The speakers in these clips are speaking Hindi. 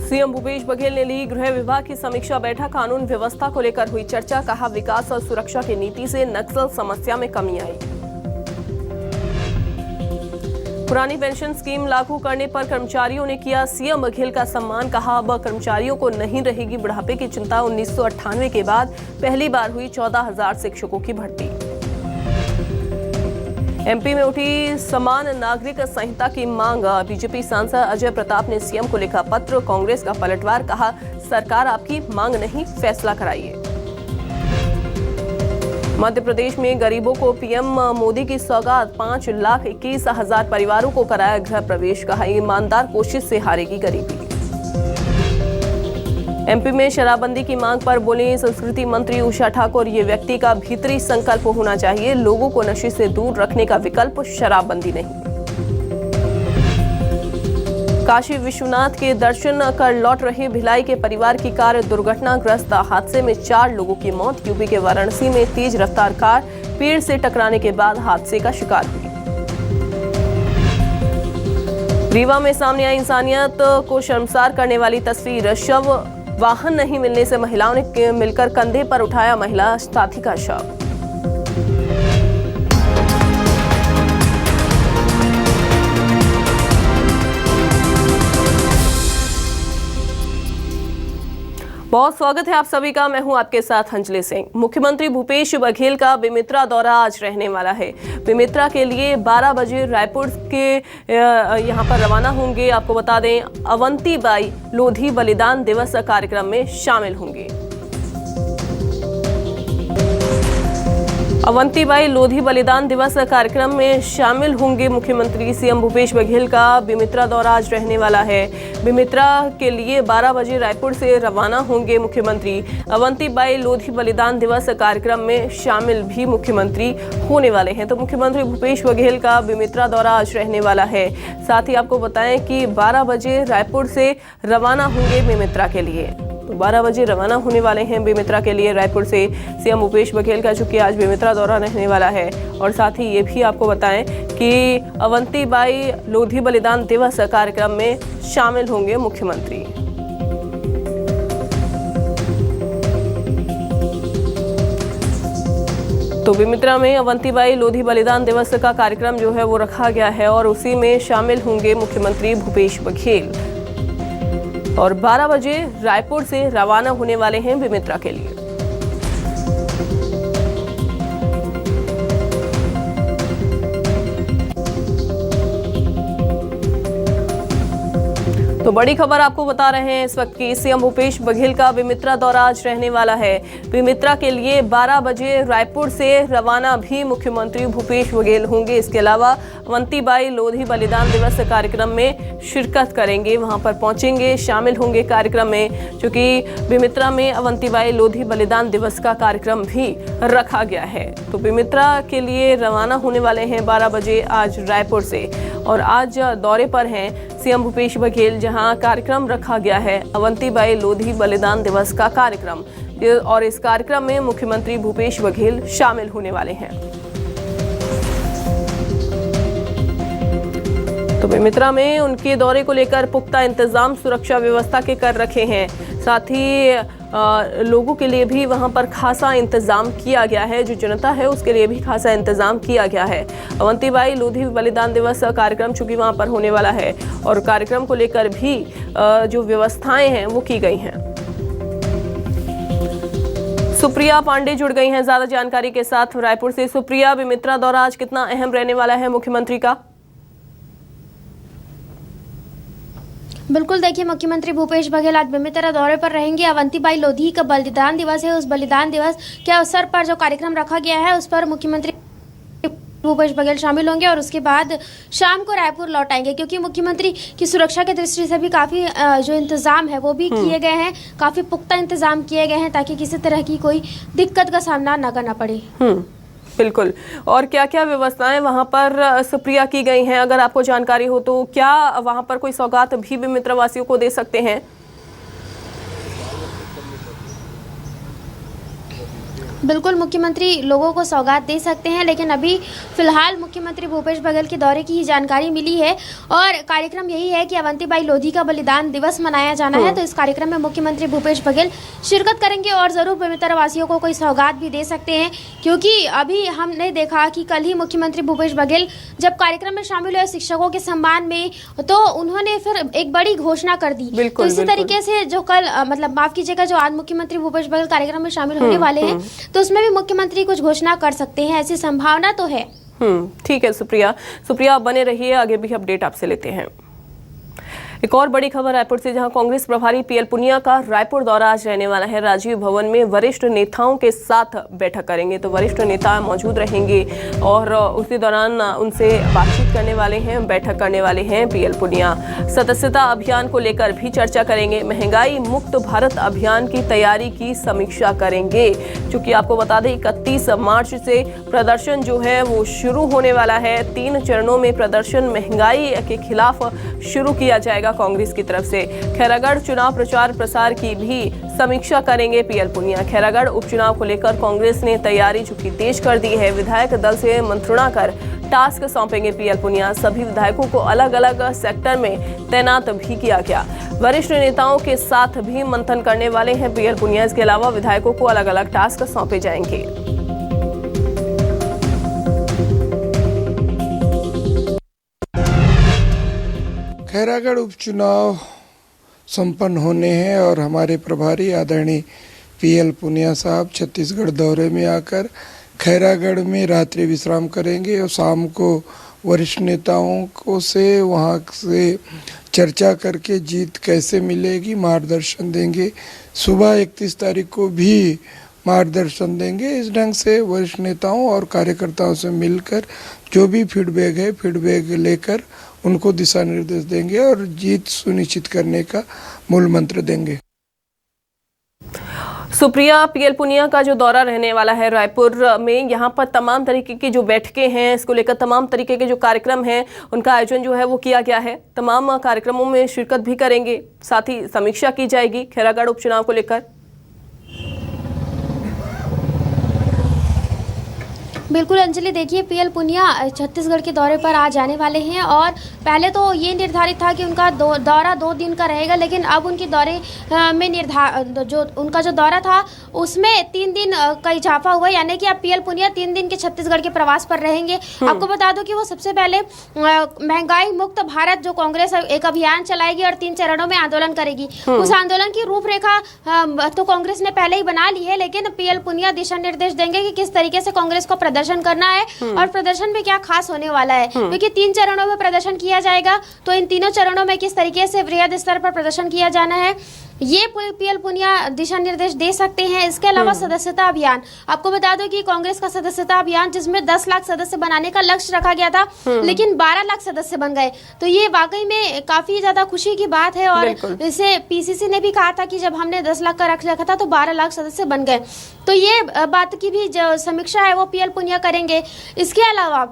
सीएम भूपेश बघेल ने ली गृह विभाग की समीक्षा बैठक। कानून व्यवस्था को लेकर हुई चर्चा। कहा, विकास और सुरक्षा की नीति से नक्सल समस्या में कमी आई। पुरानी पेंशन स्कीम लागू करने पर कर्मचारियों ने किया सीएम बघेल का सम्मान। कहा, अब कर्मचारियों को नहीं रहेगी बुढ़ापे की चिंता। 1998 के बाद पहली बार हुई 14,000 शिक्षकों की भर्ती। एमपी में उठी समान नागरिक संहिता की मांग। बीजेपी सांसद अजय प्रताप ने सीएम को लिखा पत्र। कांग्रेस का पलटवार। कहा, सरकार आपकी मांग नहीं, फैसला कराइए। मध्य प्रदेश में गरीबों को पीएम मोदी की सौगात। 5,21,000 परिवारों को कराया गृह प्रवेश। कहा, ईमानदार कोशिश से हारेगी गरीबी। एमपी में शराबबंदी की मांग पर बोली संस्कृति मंत्री उषा ठाकुर। ये व्यक्ति का भीतरी संकल्प होना चाहिए। लोगों को नशे से दूर रखने का विकल्प शराबबंदी नहीं। काशी विश्वनाथ के दर्शन कर लौट रहे भिलाई के परिवार की कार दुर्घटनाग्रस्त। हादसे में 4 लोगों की मौत। यूपी के वाराणसी में तेज रफ्तार कार पेड़ से टकराने के बाद हादसे का शिकार हुई। रीवा में सामने आई इंसानियत को शर्मसार करने वाली तस्वीर। शव वाहन नहीं मिलने से महिलाओं ने मिलकर कंधे पर उठाया महिला साथी का शव। बहुत स्वागत है आप सभी का। मैं हूं आपके साथ अंजलि सिंह। मुख्यमंत्री भूपेश बघेल का बेमित्रा दौरा आज रहने वाला है। बेमित्रा के लिए 12 बजे रायपुर के यहां पर रवाना होंगे। आपको बता दें, अवंतीबाई लोधी बलिदान दिवस कार्यक्रम में शामिल होंगे। अवंतीबाई लोधी बलिदान दिवस कार्यक्रम में शामिल होंगे मुख्यमंत्री। सीएम भूपेश बघेल का बेमित्रा दौरा आज रहने वाला है। बेमित्रा के लिए 12 बजे रायपुर से रवाना होंगे मुख्यमंत्री। अवंतीबाई लोधी बलिदान दिवस कार्यक्रम में शामिल भी मुख्यमंत्री होने वाले हैं। तो मुख्यमंत्री भूपेश बघेल का बेमित्रा दौरा आज रहने वाला है। साथ ही आपको बताएं कि 12 बजे रायपुर से रवाना होंगे बेमित्रा के लिए। तो 12 बजे रवाना होने वाले हैं बेमित्रा के लिए रायपुर से सीएम भूपेश बघेल का, चूंकि आज बेमित्रा दौरा रहने वाला है। और साथ ही ये भी आपको बताएं कि अवंतीबाई लोधी बलिदान दिवस कार्यक्रम में शामिल होंगे मुख्यमंत्री। तो बेमित्रा में अवंतीबाई लोधी बलिदान दिवस का कार्यक्रम जो है वो रखा गया है और उसी में शामिल होंगे मुख्यमंत्री भूपेश बघेल। और 12 बजे रायपुर से रवाना होने वाले हैं बेमित्रा के लिए। तो बड़ी खबर आपको बता रहे हैं इस वक्त की सीएम भूपेश बघेल का बेमित्रा दौरा आज रहने वाला है। बेमित्रा के लिए 12 बजे रायपुर से रवाना भी मुख्यमंत्री भूपेश बघेल होंगे। इसके अलावा अवंतीबाई लोधी बलिदान दिवस कार्यक्रम में शिरकत करेंगे, वहां पर पहुंचेंगे, शामिल होंगे कार्यक्रम में, क्योंकि बेमित्रा में अवंतीबाई लोधी बलिदान दिवस का कार्यक्रम भी रखा गया है। तो बेमित्रा के लिए रवाना होने वाले हैं 12 बजे आज रायपुर से। और आज दौरे पर हैं सीएम भूपेश बघेल, जहां कार्यक्रम रखा गया है अवंतीबाई लोधी बलिदान दिवस का कार्यक्रम। और इस कार्यक्रम में मुख्यमंत्री भूपेश बघेल शामिल होने वाले हैं। तो बेमित्रा में उनके दौरे को लेकर पुख्ता इंतजाम सुरक्षा व्यवस्था के कर रखे हैं। साथ ही लोगों के लिए भी वहां पर खासा इंतजाम किया गया है। जो जनता है उसके लिए भी खासा इंतजाम किया गया है। अवंतीबाई लोधी बलिदान दिवस कार्यक्रम चूंकि वहां पर होने वाला है और कार्यक्रम को लेकर भी जो व्यवस्थाएं हैं वो की गई हैं। सुप्रिया पांडे जुड़ गई हैं ज्यादा जानकारी के साथ रायपुर से। सुप्रिया, बेमित्रा दौरा आज कितना अहम रहने वाला है मुख्यमंत्री का? बिल्कुल, देखिए, मुख्यमंत्री भूपेश बघेल आज बेमित्रा दौरे पर रहेंगे। अवंतीबाई लोधी का बलिदान दिवस है। उस बलिदान दिवस के अवसर पर जो कार्यक्रम रखा गया है उस पर मुख्यमंत्री भूपेश बघेल शामिल होंगे और उसके बाद शाम को रायपुर लौट आएंगे, क्योंकि मुख्यमंत्री की सुरक्षा की दृष्टि से भी काफ़ी जो इंतजाम है वो भी किए गए हैं। काफ़ी पुख्ता इंतजाम किए गए हैं ताकि किसी तरह की कोई दिक्कत का सामना न करना पड़े। बिल्कुल। और क्या क्या व्यवस्थाएं वहां पर सुप्रिया की गई हैं, अगर आपको जानकारी हो तो? क्या वहां पर कोई सौगात भी बेमित्रा वासियों को दे सकते हैं? बिल्कुल मुख्यमंत्री लोगों को सौगात दे सकते हैं, लेकिन अभी फिलहाल मुख्यमंत्री भूपेश बघेल के दौरे की ही जानकारी मिली है और कार्यक्रम यही है कि अवंतीबाई लोधी का बलिदान दिवस मनाया जाना है। तो इस कार्यक्रम में मुख्यमंत्री भूपेश बघेल शिरकत करेंगे और ज़रूर बेमेतरा वासियों को कोई सौगात भी दे सकते हैं, क्योंकि अभी हमने देखा कि कल ही मुख्यमंत्री भूपेश बघेल जब कार्यक्रम में शामिल हुए शिक्षकों के सम्मान में, तो उन्होंने फिर एक बड़ी घोषणा कर दी। तो इसी तरीके से जो कल मतलब माफ कीजिएगा, जो आज मुख्यमंत्री भूपेश बघेल कार्यक्रम में शामिल होने वाले हैं, तो उसमें भी मुख्यमंत्री कुछ घोषणा कर सकते हैं, ऐसी संभावना तो है। ठीक है सुप्रिया बने रहिए, आगे भी अपडेट आपसे लेते हैं। एक और बड़ी खबर रायपुर से, जहां कांग्रेस प्रभारी पीएल पुनिया का रायपुर दौरा आज रहने वाला है। राजीव भवन में वरिष्ठ नेताओं के साथ बैठक करेंगे, तो वरिष्ठ नेता मौजूद रहेंगे और उसी दौरान उनसे बातचीत करने वाले हैं, बैठक करने वाले हैं पीएल पुनिया। सदस्यता अभियान को लेकर भी चर्चा करेंगे, महंगाई मुक्त भारत अभियान की तैयारी की समीक्षा करेंगे। चूंकि आपको बता दें 31 मार्च से प्रदर्शन जो है वो शुरू होने वाला है। 3 चरणों में प्रदर्शन महंगाई के खिलाफ शुरू किया जाएगा कांग्रेस की तरफ से। खैरागढ़ चुनाव प्रचार प्रसार की भी समीक्षा करेंगे पीएल पुनिया। खैरागढ़ उपचुनाव को लेकर कांग्रेस ने तैयारी चूंकि तेज कर दी है, विधायक दल से मंत्रणा कर टास्क सौंपेंगे पीएल पुनिया। सभी विधायकों को अलग अलग सेक्टर में तैनात भी किया गया। वरिष्ठ नेताओं के साथ भी मंथन करने वाले हैं पीएल पुनिया। इसके अलावा विधायकों को अलग अलग टास्क सौंपे जाएंगे। खैरागढ़ उपचुनाव संपन्न होने हैं और हमारे प्रभारी आदरणीय पीएल पुनिया साहब छत्तीसगढ़ दौरे में आकर खैरागढ़ में रात्रि विश्राम करेंगे और शाम को वरिष्ठ नेताओं को से वहां से चर्चा करके जीत कैसे मिलेगी मार्गदर्शन देंगे। सुबह 31 तारीख को भी मार्गदर्शन देंगे। इस ढंग से वरिष्ठ नेताओं और कार्यकर्ताओं से मिलकर जो भी फीडबैक है, फीडबैक लेकर उनको दिशा निर्देश देंगे और जीत सुनिश्चित करने का मूल मंत्र देंगे। सुप्रिया, पीएल पुनिया का जो दौरा रहने वाला है रायपुर में, यहाँ पर तमाम तरीके की जो बैठकें हैं, इसको लेकर तमाम तरीके के जो कार्यक्रम हैं उनका आयोजन जो है वो किया गया है। तमाम कार्यक्रमों में शिरकत भी करेंगे, साथ ही समीक्षा की जाएगी खैरागढ़ उपचुनाव को लेकर। बिल्कुल अंजलि, देखिए पीएल पुनिया छत्तीसगढ़ के दौरे पर आज आने वाले हैं और पहले तो ये निर्धारित था कि उनका दौरा 2 दिन का रहेगा, लेकिन अब उनके दौरे में जो उनका जो दौरा था उसमें 3 दिन का इजाफा हुआ, यानी कि अब पीएल पुनिया 3 दिन के छत्तीसगढ़ के प्रवास पर रहेंगे। आपको बता दूं कि वो सबसे पहले महंगाई मुक्त भारत जो कांग्रेस एक अभियान चलाएगी और 3 चरणों में आंदोलन करेगी। उस आंदोलन की रूपरेखा तो कांग्रेस ने पहले ही बना ली है, लेकिन पीएल पुनिया दिशा निर्देश देंगे कि किस तरीके से कांग्रेस को प्रदर्शन करना है और प्रदर्शन में क्या खास होने वाला है, क्योंकि 3 चरणों में प्रदर्शन किया जाएगा। तो इन तीनों चरणों में किस तरीके से वृहद स्तर पर प्रदर्शन किया जाना है, ये पीएल पुनिया दिशा निर्देश दे सकते हैं। इसके अलावा सदस्यता अभियान, आपको बता दो कि कांग्रेस का सदस्यता अभियान जिसमें 10 लाख सदस्य बनाने का लक्ष्य रखा गया था, लेकिन 12 लाख सदस्य बन गए। तो ये वाकई में काफी ज्यादा खुशी की बात है और इसे पीसीसी ने भी कहा था कि जब हमने 10 लाख का रखा था तो 12 लाख सदस्य बन गए। तो ये बात की भी जो समीक्षा है वो पीएल पुनिया करेंगे। इसके अलावा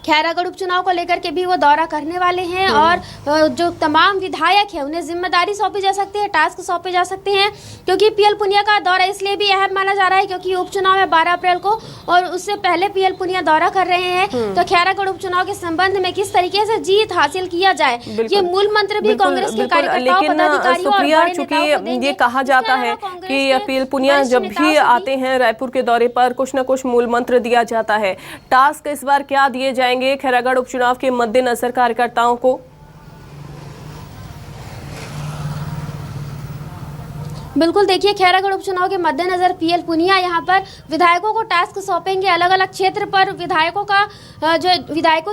खैरागढ़ उपचुनाव को लेकर के भी वो दौरा करने वाले हैं और जो तमाम विधायक हैं उन्हें जिम्मेदारी सौंपी जा सकती है, टास्क सौंपे जा सकते हैं, क्योंकि पीएल पुनिया का दौरा इसलिए भी अहम माना जा रहा है क्योंकि उपचुनाव है 12 अप्रैल को और उससे पहले पीएल पुनिया दौरा कर रहे हैं। तो खैरागढ़ उपचुनाव के संबंध में किस तरीके से जीत हासिल किया जाए, ये मूल मंत्र भी कांग्रेस के कार्यकर्ताओं, पदाधिकारियों और बड़े नेताओं को देंगे। ये कहा जाता है कि पीएल पुनिया जब भी आते हैं रायपुर के दौरे पर कुछ न कुछ मूल मंत्र दिया जाता है। टास्क इस बार क्या दिए जाएंगे खैरागढ़ उपचुनाव के मद्देनजर कार्यकर्ताओं को? बिल्कुल, देखिए खैरागढ़ उपचुनाव के मद्देनजर पीएल पुनिया यहाँ पर विधायकों को टास्क सौंपेंगे। अलग अलग क्षेत्र पर विधायकों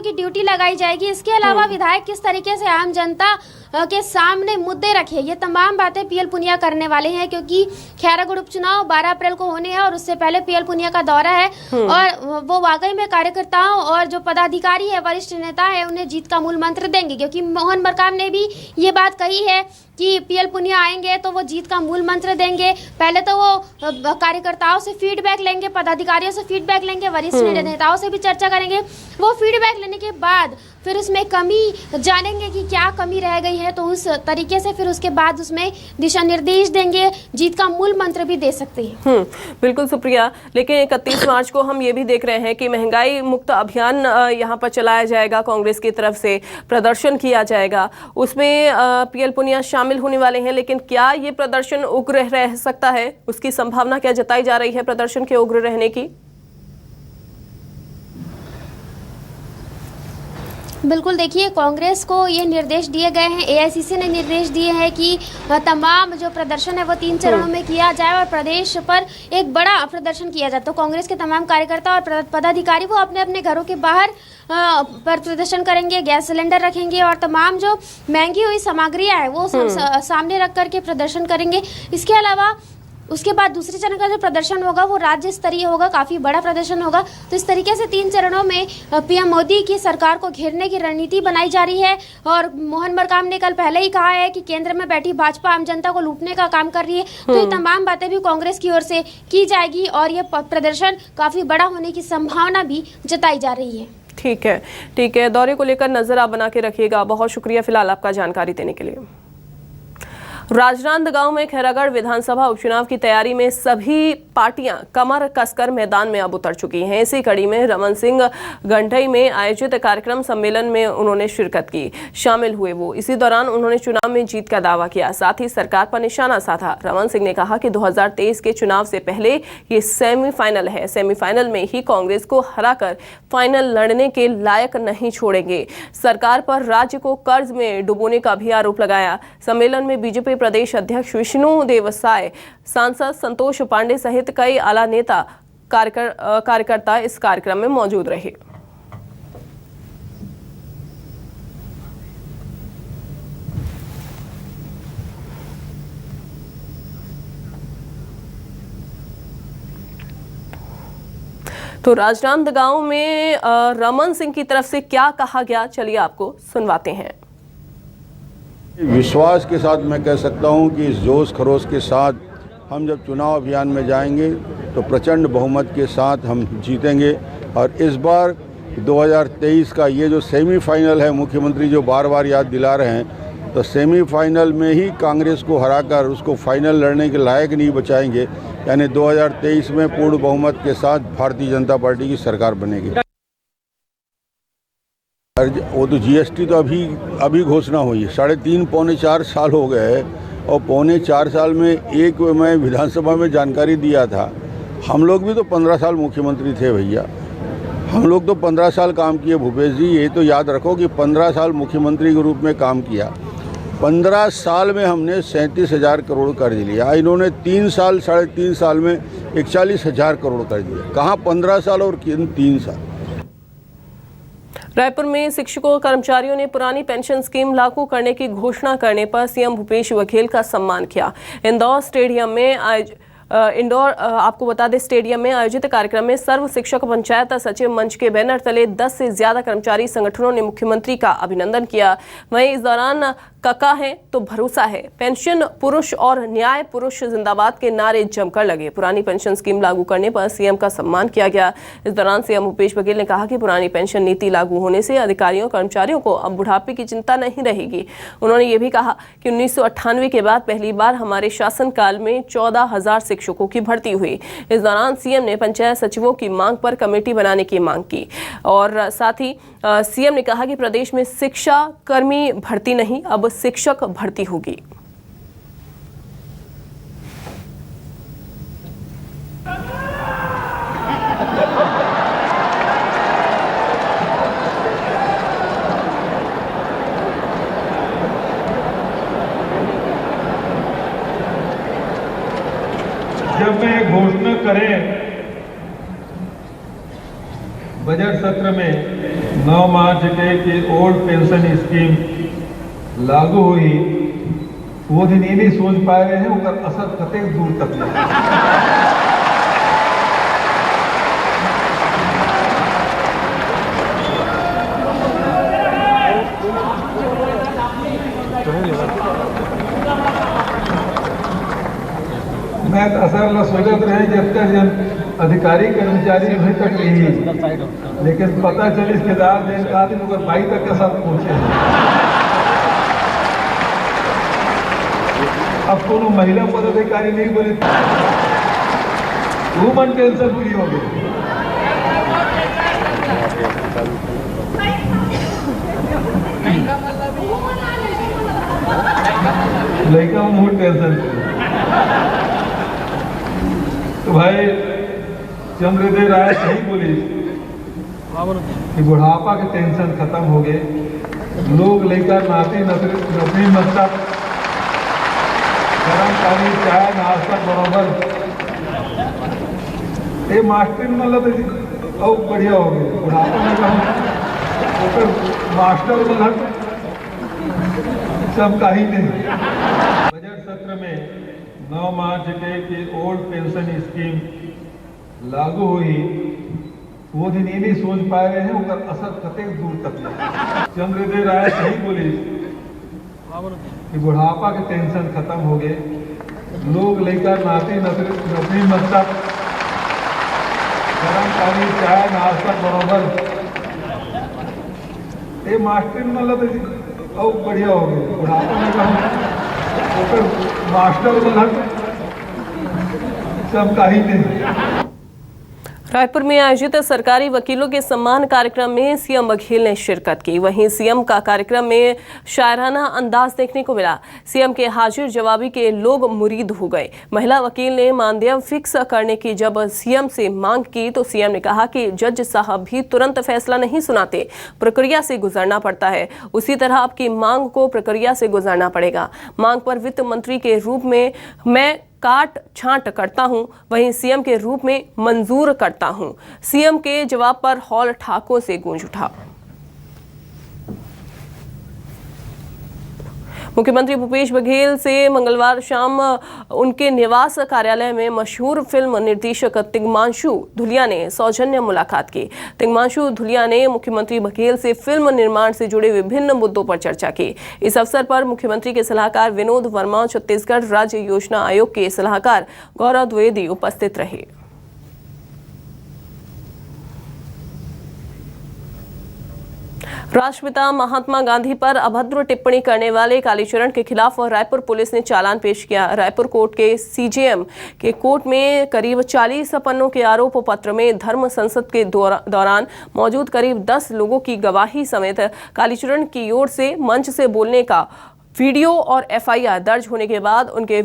की ड्यूटी लगाई जाएगी। इसके अलावा विधायक किस तरीके से आम जनता के सामने मुद्दे रखे, ये तमाम बातें पीएल पुनिया करने वाले हैं, क्योंकि खैरागढ़ उपचुनाव 12 अप्रैल को होने हैं और उससे पहले पीएल पुनिया का दौरा है और वो वाकई में कार्यकर्ताओं और जो पदाधिकारी है, वरिष्ठ नेता है, उन्हें जीत का मूल मंत्र देंगे। क्योंकि मोहन मरकाम ने भी ये बात कही है कि पीएल पुनिया आएंगे तो वो जीत का मूल मंत्र देंगे। पहले तो वो कार्यकर्ताओं से फीडबैक लेंगे, पदाधिकारियों से फीडबैक लेंगे, वरिष्ठ नेताओं से भी चर्चा करेंगे। वो फीडबैक लेने के बाद फिर उसमें कमी जानेंगे कि क्या कमी रह गई है, तो उस तरीके से फिर उसके बाद उसमें दिशा निर्देश देंगे, जीत का मूल मंत्र भी दे सकते हैं। बिल्कुल सुप्रिया, लेकिन 31 मार्च को हम ये भी देख रहे हैं कि महंगाई मुक्त अभियान यहाँ पर चलाया जाएगा, कांग्रेस की तरफ से प्रदर्शन किया जाएगा, उसमें पीएल पुनिया शामिल होने वाले हैं। लेकिन क्या ये प्रदर्शन उग्र रह सकता है, उसकी संभावना क्या जताई जा रही है प्रदर्शन के उग्र रहने की? बिल्कुल, देखिए कांग्रेस को ये निर्देश दिए गए हैं, एआईसीसी ने निर्देश दिए हैं कि तमाम जो प्रदर्शन है वो 3 चरणों में किया जाए और प्रदेश पर एक बड़ा प्रदर्शन किया जाए। तो कांग्रेस के तमाम कार्यकर्ता और पदाधिकारी वो अपने अपने घरों के बाहर पर प्रदर्शन करेंगे, गैस सिलेंडर रखेंगे और तमाम जो महंगी हुई सामग्रियाँ हैं वो सामने रख करके प्रदर्शन करेंगे। इसके अलावा उसके बाद दूसरे चरण का जो प्रदर्शन होगा वो राज्य स्तरीय होगा, काफ़ी बड़ा प्रदर्शन होगा। तो इस तरीके से 3 चरणों में पीएम मोदी की सरकार को घेरने की रणनीति बनाई जा रही है। और मोहन मरकाम ने कल पहले ही कहा है कि केंद्र में बैठी भाजपा आम जनता को लूटने का काम कर रही है। तो ये तमाम बातें भी कांग्रेस की ओर से की जाएगी और ये प्रदर्शन काफ़ी बड़ा होने की संभावना भी जताई जा रही है। ठीक है, दौरे को लेकर नजर आप बना के रखिएगा। बहुत शुक्रिया फिलहाल आपका जानकारी देने के लिए। राजनांदगांव में खैरागढ़ विधानसभा उपचुनाव की तैयारी में सभी पार्टियां कमर कसकर मैदान में अब उतर चुकी हैं। इसी कड़ी में रमन सिंह गंडई में आयोजित कार्यक्रम सम्मेलन में उन्होंने शिरकत की, शामिल हुए वो। इसी दौरान उन्होंने चुनाव में जीत का दावा किया, साथ ही सरकार पर निशाना साधा। रमन सिंह ने कहा कि 2023 के चुनाव से पहले ये सेमीफाइनल है, सेमीफाइनल में ही कांग्रेस को हराकर फाइनल लड़ने के लायक नहीं छोड़ेंगे। सरकार पर राज्य को कर्ज में डुबोने का भी आरोप लगाया। सम्मेलन में बीजेपी प्रदेश अध्यक्ष विष्णु देवसाय, सांसद संतोष पांडे सहित कई आला नेता कार्यकर्ता इस कार्यक्रम में मौजूद रहे। तो राजनांदगांव में रमन सिंह की तरफ से क्या कहा गया, चलिए आपको सुनवाते हैं। विश्वास के साथ मैं कह सकता हूं कि इस जोश खरोश के साथ हम जब चुनाव अभियान में जाएंगे तो प्रचंड बहुमत के साथ हम जीतेंगे। और इस बार 2023 का ये जो सेमीफाइनल है, मुख्यमंत्री जो बार बार याद दिला रहे हैं, तो सेमीफाइनल में ही कांग्रेस को हराकर उसको फाइनल लड़ने के लायक नहीं बचाएंगे। यानी 2023 में पूर्ण बहुमत के साथ भारतीय जनता पार्टी की सरकार बनेगी। वो तो जीएसटी तो अभी घोषणा हुई है, 3.5 पौने 4 साल हो गए और पौने 4 साल में एक मैं विधानसभा में जानकारी दिया था। हम लोग भी तो 15 साल मुख्यमंत्री थे भैया, हम लोग तो 15 साल काम किए। भूपेश जी ये तो याद रखो कि 15 साल मुख्यमंत्री के रूप में काम किया। 15 साल में हमने 37,000 करोड़ कर्ज लिया, इन्होंने 3 साल 3.5 साल में 41,000 करोड़ कर्ज लिया। कहाँ 15 साल और किन 3 साल। रायपुर में शिक्षकों कर्मचारियों ने पुरानी पेंशन स्कीम लागू करने की घोषणा करने पर सीएम भूपेश बघेल का सम्मान किया। इंदौर आपको बता दें, स्टेडियम में आयोजित कार्यक्रम में सर्व शिक्षक पंचायत सचिव मंच के बैनर तले 10 से ज्यादा कर्मचारी संगठनों ने मुख्यमंत्री का अभिनंदन किया। वहीं इस दौरान कका है तो भरोसा है, पेंशन पुरुष और न्याय पुरुष जिंदाबाद के नारे जमकर लगे। पुरानी पेंशन स्कीम लागू करने पर सीएम का सम्मान किया गया। इस दौरान सीएम भूपेश बघेल ने कहा कि पुरानी पेंशन नीति लागू होने से अधिकारियों कर्मचारियों को अब बुढ़ापे की चिंता नहीं रहेगी। उन्होंने ये भी कहा कि 1998 के बाद पहली बार हमारे शासनकाल में 14,000 शिक्षकों की भर्ती हुई। इस दौरान सीएम ने पंचायत सचिवों की मांग पर कमेटी बनाने की मांग की और साथ ही सीएम ने कहा कि प्रदेश में शिक्षा कर्मी भर्ती नहीं, अब शिक्षक भर्ती होगी। जब मैं घोषणा करें बजट सत्र में 9 मार्च के ओल्ड पेंशन स्कीम लागू हुई, वो दिन ये नहीं सोच पा रहे हैं उसका असर कतई दूर तक नहीं। मैं असर सोचत रहे जब तक अधिकारी कर्मचारी अभी तक नहीं, लेकिन पता चली ठेकेदार ने कहा कि लोग 22 तक के साथ पहुंचे हैं। अब कोनो महिला पदाधिकारी नहीं बोली, वुमन टेंशन पूरी हो गई। लड़का बहुत टेंशन। तो भाई चंद्रदेव राय सही बोली कि बुढ़ापा के टेंशन खत्म हो गए, लोग लेकर नाती नौकरी मतलब गरम पानी चाय नाश्ता बराबर ये मास्टर मतलब और बढ़िया हो गए। बुढ़ापा में कहूँ मास्टर मतलब सब कहीं नहीं। बजट सत्र में 9 मार्च के ओल्ड पेंशन स्कीम लागू हुई, वो दिन ये नहीं सोच पाए रहे हैं उनका असर कतेक दूर तक है। चंद्रदेव राय सही बोली कि बुढ़ापा के टेंशन खत्म हो गए, लोग लेकर नाती नौकरी मतलब गरम पानी चाय नाश्ता बराबर ये मास्टर मतलब और बढ़िया हो गए। बुढ़ापा में कहूँ मास्टर मतलब सब कहीं नहीं। रायपुर में आयोजित सरकारी वकीलों के सम्मान कार्यक्रम में सीएम बघेल ने शिरकत की। वहीं सीएम का कार्यक्रम में शायराना अंदाज देखने को मिला। सीएम के हाजिर जवाबी के लोग मुरीद हो गए। महिला वकील ने मानदेय फिक्स करने की जब सीएम से मांग की तो सीएम ने कहा कि जज साहब भी तुरंत फैसला नहीं सुनाते, प्रक्रिया से गुजरना पड़ता है। उसी तरह आपकी मांग को प्रक्रिया से गुजरना पड़ेगा। मांग पर वित्त मंत्री के रूप में मैं काट छांट करता हूं, वहीं सीएम के रूप में मंजूर करता हूं। सीएम के जवाब पर हॉल ठाकों से गूंज उठा। मुख्यमंत्री भूपेश बघेल से मंगलवार शाम उनके निवास कार्यालय में मशहूर फिल्म निर्देशक तिग्मांशु धुलिया ने सौजन्य मुलाकात की। तिग्मांशु धुलिया ने मुख्यमंत्री बघेल से फिल्म निर्माण से जुड़े विभिन्न मुद्दों पर चर्चा की। इस अवसर पर मुख्यमंत्री के सलाहकार विनोद वर्मा, छत्तीसगढ़ राज्य योजना आयोग के सलाहकार गौरव द्विवेदी उपस्थित रहे। राष्ट्रपिता महात्मा गांधी पर अभद्र टिप्पणी करने वाले कालीचरण के खिलाफ रायपुर पुलिस ने चालान पेश किया। रायपुर कोर्ट के सीजेएम के कोर्ट में करीब 40 पन्नों के आरोप पत्र में धर्म संसद के दौरान मौजूद करीब 10 लोगों की गवाही समेत कालीचरण की ओर से मंच से बोलने का वीडियो और एफआईआर दर्ज होने के बाद उनके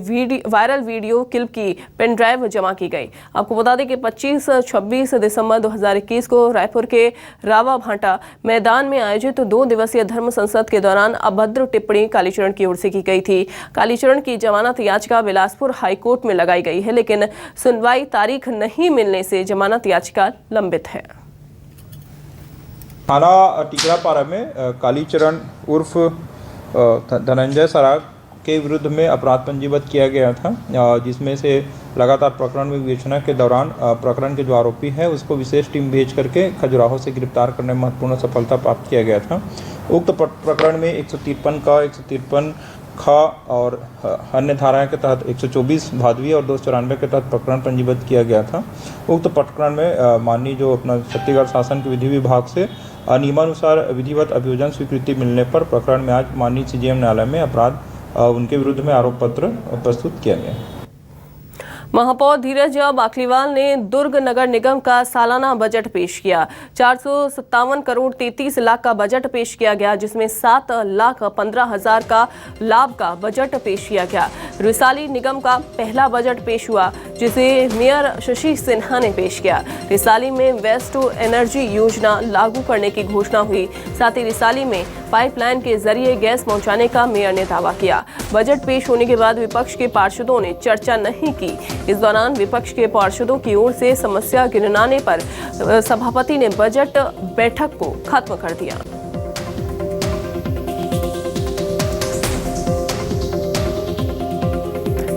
वायरल वीडियो क्लिप की पेन ड्राइव जमा की गई। आपको बता दें कि 25-26 दिसंबर 2021 को रायपुर के रावा भाटा मैदान में आयोजित 2 दिवसीय धर्म संसद के दौरान अभद्र टिप्पणी कालीचरण की ओर से की गई थी। कालीचरण की जमानत याचिका बिलासपुर हाईकोर्ट में लगाई गई है, लेकिन सुनवाई तारीख नहीं मिलने से जमानत याचिका लंबित है। थाना टिकरापारा में कालीचरण उर्फ धनंजय सराग के विरुद्ध में अपराध पंजीबद्ध किया गया था, जिसमें से लगातार प्रकरण में विवेचना के दौरान प्रकरण के जो आरोपी है उसको विशेष टीम भेज करके खजुराहो से गिरफ्तार करने में महत्वपूर्ण सफलता प्राप्त किया गया था। उक्त प्रकरण में 153 का 153 ख और अन्य धाराएं के तहत 124 भादवी और 294 के तहत प्रकरण पंजीबद्ध किया गया था। उक्त प्रकरण में माननीय जो अपना छत्तीसगढ़ शासन के विधि विभाग से नियमानुसार विधिवत अभियोजन स्वीकृति मिलने पर प्रकरण में आज माननीय सीजेएम न्यायालय में अपराध उनके विरुद्ध में आरोप पत्र प्रस्तुत किया गया। महापौर धीरज बाकलीवाल ने दुर्ग नगर निगम का सालाना बजट पेश किया। 457 करोड़ 33 लाख का बजट पेश किया गया, जिसमें 7,15,000 का लाभ का बजट पेश किया गया। रिसाली निगम का पहला बजट पेश हुआ, जिसे मेयर शशि सिन्हा ने पेश किया। रिसाली में वेस्ट टू एनर्जी योजना लागू करने की घोषणा हुई। साथ ही रिसाली में पाइपलाइन के जरिए गैस पहुंचाने का मेयर ने दावा किया। बजट पेश होने के बाद विपक्ष के पार्षदों ने चर्चा नहीं की। इस दौरान विपक्ष के पार्षदों की ओर से समस्या गिनाने पर सभापति ने बजट बैठक को खत्म कर दिया।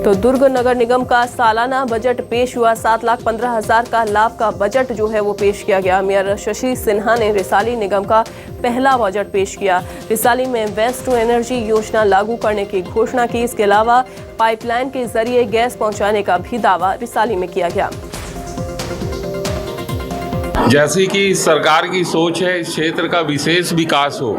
तो दुर्ग नगर निगम का सालाना बजट पेश हुआ। 7,15,000 का लाभ का बजट जो है वो पेश किया गया। मेयर शशि सिन्हा ने रिसाली निगम का पहला बजट पेश किया। रिसाली में वेस्ट टू एनर्जी योजना लागू करने की घोषणा की। इसके अलावा पाइपलाइन के जरिए गैस पहुंचाने का भी दावा रिसाली में किया गया। जैसी कि सरकार की सोच है इस क्षेत्र का विशेष विकास हो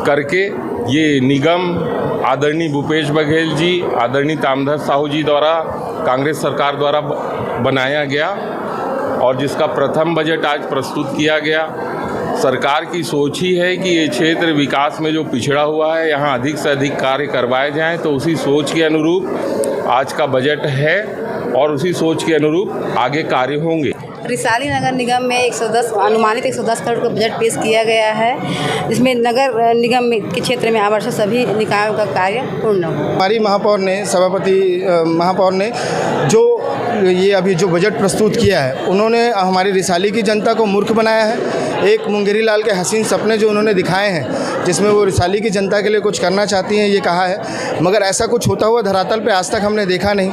करके ये निगम आदरणीय भूपेश बघेल जी, आदरणीय तामध्वज साहू जी द्वारा कांग्रेस सरकार द्वारा बनाया गया और जिसका प्रथम बजट आज प्रस्तुत किया गया। सरकार की सोच ही है कि ये क्षेत्र विकास में जो पिछड़ा हुआ है यहाँ अधिक से अधिक कार्य करवाए जाएं, तो उसी सोच के अनुरूप आज का बजट है और उसी सोच के अनुरूप आगे कार्य होंगे। रिसाली नगर निगम में 110 अनुमानित 110 करोड़ का बजट पेश किया गया है। इसमें नगर निगम के क्षेत्र में आवश्यक सभी निकायों का कार्य पूर्ण हो। हमारी महापौर ने महापौर ने जो ये अभी जो बजट प्रस्तुत किया है, उन्होंने हमारी रिसाली की जनता को मूर्ख बनाया है। एक मुंगेरी लाल के हसीन सपने जो उन्होंने दिखाए हैं, जिसमें वो रिसाली की जनता के लिए कुछ करना चाहती हैं, ये कहा है, मगर ऐसा कुछ होता हुआ धरातल पे आज तक हमने देखा नहीं।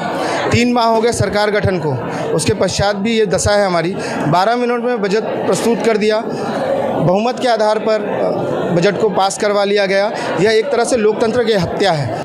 3 माह हो गए सरकार गठन को, उसके पश्चात भी ये दशा है हमारी। 12 मिनट में बजट प्रस्तुत कर दिया, बहुमत के आधार पर बजट को पास करवा लिया गया। यह एक तरह से लोकतंत्र की हत्या है।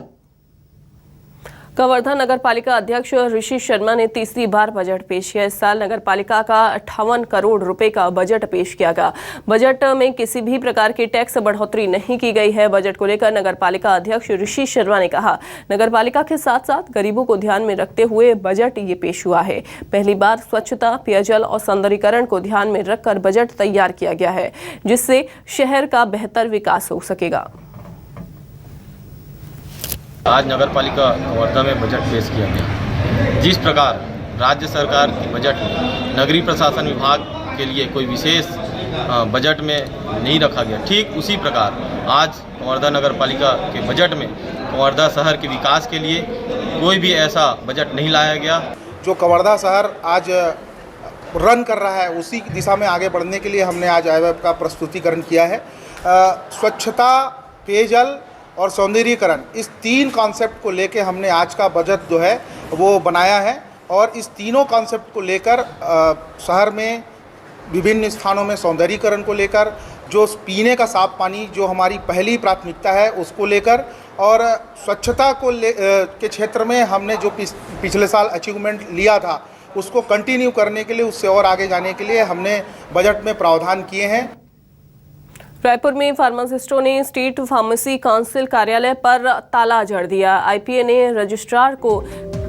कवर्धा नगर पालिका अध्यक्ष ऋषि शर्मा ने तीसरी बार बजट पेश किया। इस साल नगर पालिका का 58 करोड़ रुपए का बजट पेश किया गया। बजट में किसी भी प्रकार की टैक्स बढ़ोतरी नहीं की गई है। बजट को लेकर नगर पालिका अध्यक्ष ऋषि शर्मा ने कहा, नगर पालिका के साथ साथ गरीबों को ध्यान में रखते हुए बजट ये पेश हुआ है। पहली बार स्वच्छता, पेयजल और सौंदर्यीकरण को ध्यान में रखकर बजट तैयार किया गया है, जिससे शहर का बेहतर विकास हो सकेगा। आज नगर पालिका कवर्धा में बजट पेश किया गया। जिस प्रकार राज्य सरकार की बजट में नगरीय प्रशासन विभाग के लिए कोई विशेष बजट में नहीं रखा गया, ठीक उसी प्रकार आज कवर्धा नगर पालिका के बजट में कवर्धा शहर के विकास के लिए कोई भी ऐसा बजट नहीं लाया गया। जो कवर्धा शहर आज रन कर रहा है, उसी दिशा में आगे बढ़ने के लिए हमने आज आईवेब का प्रस्तुतिकरण किया है। स्वच्छता, पेयजल और सौंदर्यीकरण, इस 3 कॉन्सेप्ट को लेकर हमने आज का बजट जो है वो बनाया है। और इस तीनों कॉन्सेप्ट को लेकर शहर में विभिन्न स्थानों में सौंदर्यीकरण को लेकर, जो पीने का साफ पानी जो हमारी पहली प्राथमिकता है उसको लेकर, और स्वच्छता को के क्षेत्र में हमने जो पिछले साल अचीवमेंट लिया था उसको कंटिन्यू करने के लिए, उससे और आगे जाने के लिए हमने बजट में प्रावधान किए हैं। रायपुर में फार्मासिस्टों ने स्टेट फार्मेसी काउंसिल कार्यालय पर ताला जड़ दिया। आईपीए ने रजिस्ट्रार को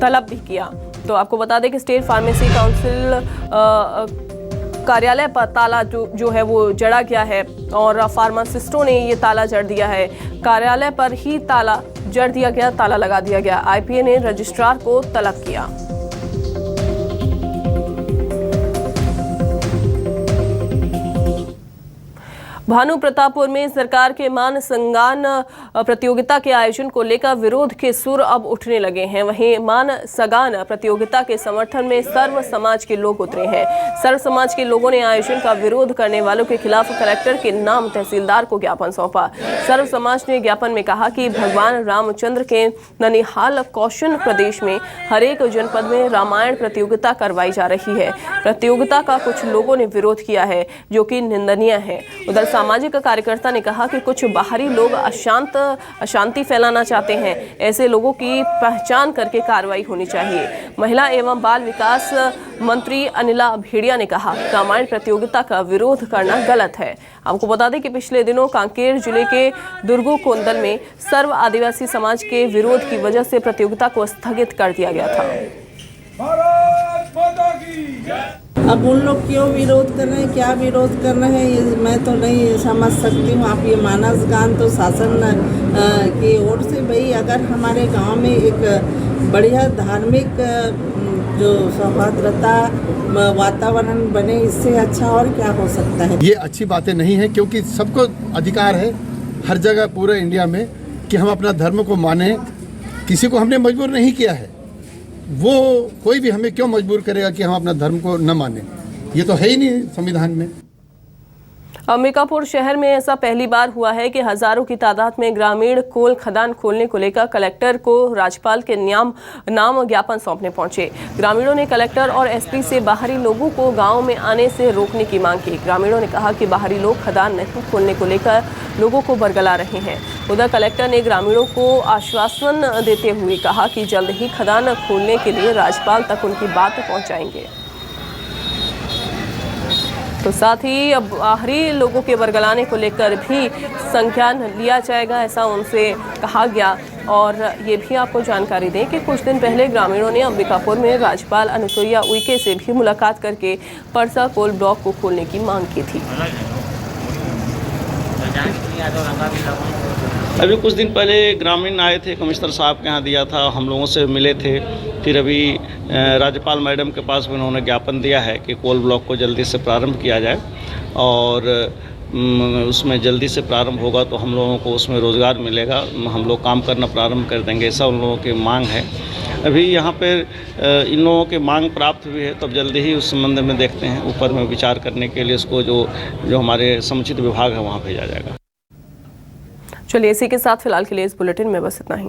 तलब भी किया। तो आपको बता दें कि स्टेट फार्मेसी काउंसिल कार्यालय पर ताला जो है वो जड़ा गया है और फार्मासिस्टों ने ये ताला जड़ दिया है। कार्यालय पर ही ताला जड़ दिया गया, ताला लगा दिया गया। आईपीए ने रजिस्ट्रार को तलब किया। भानु प्रतापपुर में सरकार के मान सम्मान प्रतियोगिता के आयोजन को लेकर विरोध के सुर अब उठने लगे हैं। वहीं मान सगान प्रतियोगिता के समर्थन में सर्व समाज के लोग उतरे हैं। सर्व समाज के लोगों ने आयोजन का विरोध करने वालों के खिलाफ कलेक्टर के नाम तहसीलदार को ज्ञापन सौंपा। सर्व समाज ने ज्ञापन में कहा कि भगवान रामचंद्र के ननिहाल कौशन प्रदेश में हर एक जनपद में रामायण प्रतियोगिता करवाई जा रही है। प्रतियोगिता का कुछ लोगों ने विरोध किया है, जो कि निंदनीय है। उधर सामाजिक कार्यकर्ता ने कहा कि कुछ बाहरी लोग अशांति फैलाना चाहते हैं। ऐसे लोगों की पहचान करके कार्रवाई होनी चाहिए। महिला एवं बाल विकास मंत्री अनिला भेड़िया ने कहा, रामायण प्रतियोगिता का विरोध करना गलत है। आपको बता दें कि पिछले दिनों कांकेर जिले के दुर्गो कोंदल में सर्व आदिवासी समाज के विरोध की वजह से प्रतियोगिता को स्थगित कर दिया गया था। अब उन लोग क्यों विरोध कर रहे हैं, क्या विरोध कर रहे हैं, ये मैं तो नहीं समझ सकती हूँ। आप ये मानस गान तो शासन की ओर से, भाई अगर हमारे गांव में एक बढ़िया धार्मिक जो सौहार्दता वातावरण बने, इससे अच्छा और क्या हो सकता है। ये अच्छी बातें नहीं है, क्योंकि सबको अधिकार है हर जगह पूरे इंडिया में कि हम अपना धर्म को माने। किसी को हमने मजबूर नहीं किया है, वो कोई भी हमें क्यों मजबूर करेगा कि हम अपना धर्म को न माने। ये तो है ही नहीं संविधान में। अंबिकापुर शहर में ऐसा पहली बार हुआ है कि हजारों की तादाद में ग्रामीण कोल खदान खोलने को लेकर कलेक्टर को राज्यपाल के नाम ज्ञापन सौंपने पहुंचे। ग्रामीणों ने कलेक्टर और एसपी से बाहरी लोगों को गांव में आने से रोकने की मांग की। ग्रामीणों ने कहा कि बाहरी लोग खदान नहीं खोलने को लेकर लोगों को बरगला रहे हैं। उधर कलेक्टर ने ग्रामीणों को आश्वासन देते हुए कहा कि जल्द ही खदान खोलने के लिए राज्यपाल तक उनकी बात पहुँचाएंगे। तो साथ ही अब बाहरी लोगों के बरगलाने को लेकर भी संज्ञान लिया जाएगा, ऐसा उनसे कहा गया। और ये भी आपको जानकारी दें कि कुछ दिन पहले ग्रामीणों ने अंबिकापुर में राज्यपाल अनुसुईया उइके से भी मुलाकात करके परसा कोल ब्लॉक को खोलने की मांग की थी। अभी कुछ दिन पहले ग्रामीण आए थे, कमिश्नर साहब के यहाँ दिया था, हम लोगों से मिले थे। फिर अभी राज्यपाल मैडम के पास भी उन्होंने ज्ञापन दिया है कि कोल ब्लॉक को जल्दी से प्रारंभ किया जाए और उसमें जल्दी से प्रारंभ होगा तो हम लोगों को उसमें रोज़गार मिलेगा, हम लोग काम करना प्रारंभ कर देंगे, ऐसा उन लोगों की मांग है। अभी यहाँ पर इन लोगों की मांग प्राप्त हुई है, तब जल्दी ही उस संबंध में देखते हैं, ऊपर में विचार करने के लिए इसको जो हमारे समुचित विभाग है वहाँ भेजा जाएगा। चलिए इसी के साथ फिलहाल के लिए इस बुलेटिन में बस इतना ही।